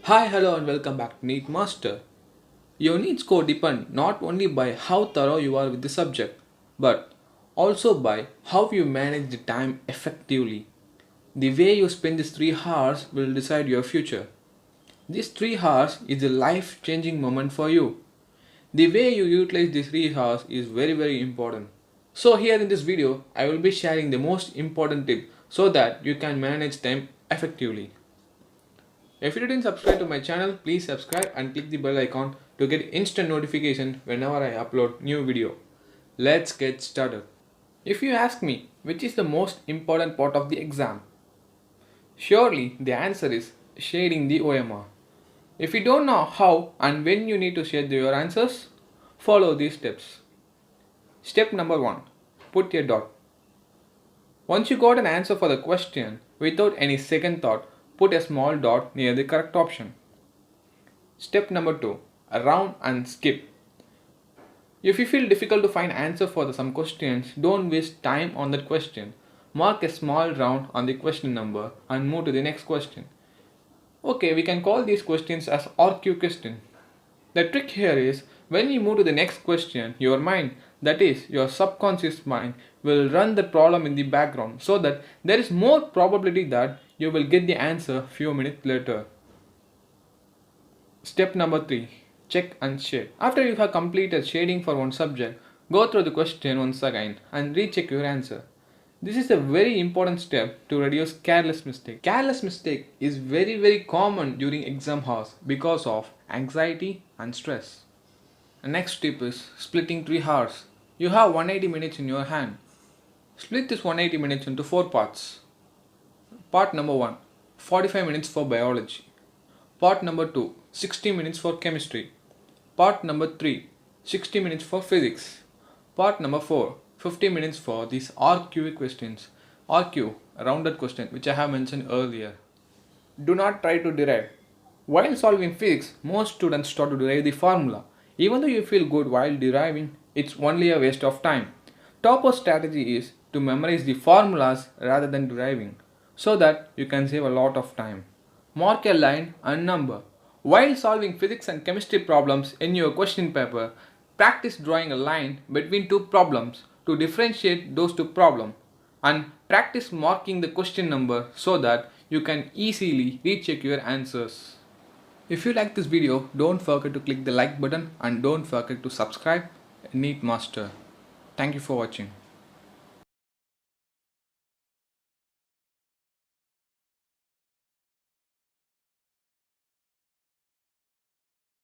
Hi, hello, and welcome back to NEET Master. Your NEET score depends not only by how thorough you are with the subject, but also by how you manage the time effectively. The way you spend these 3 hours will decide your future. These 3 hours is a life-changing moment for you. The way you utilize these 3 hours is very important. So here in this video, I will be sharing the most important tip so that you can manage time effectively. If you didn't subscribe to my channel, please subscribe and click the bell icon to get instant notification whenever I upload new video. Let's get started. If you ask me which is the most important part of the exam, surely the answer is shading the OMR. If you don't know how and when you need to shade your answers, follow these steps. Step number 1. Put a dot. Once you got an answer for the question, without any second thought, put a small dot near the correct option. Step number 2. Round and skip. If you feel difficult to find answer for some questions, don't waste time on that question. Mark a small round on the question number and move to the next question. Okay, we can call these questions as RQ question. The trick here is when you move to the next question, your mind, that is your subconscious mind, will run the problem in the background so that there is more probability that you will get the answer few minutes later. Step number 3. Check and shade. After you have completed shading for one subject, go through the question once again and recheck your answer. This is a very important step to reduce careless mistake. Careless mistake is very common during exam hours because of anxiety and stress. The next tip is splitting 3 hours. You have 180 minutes in your hand. Split this 180 minutes into 4 parts. Part number 1, 45 minutes for biology. Part number 2, 60 minutes for chemistry. Part number 3, 60 minutes for physics. Part number 4, 50 minutes for these RQ questions. RQ, rounded question, which I have mentioned earlier. Do not try to derive. While solving physics, most students start to derive the formula. Even though you feel good while deriving, it's only a waste of time. Topper strategy is to memorize the formulas rather than deriving, so that you can save a lot of time. Mark a line and number. While solving physics and chemistry problems in your question paper, practice drawing a line between 2 problems to differentiate those 2 problems, and practice marking the question number so that you can easily recheck your answers. If you like this video, don't forget to click the like button and don't forget to subscribe NEET Master. Thank you for watching.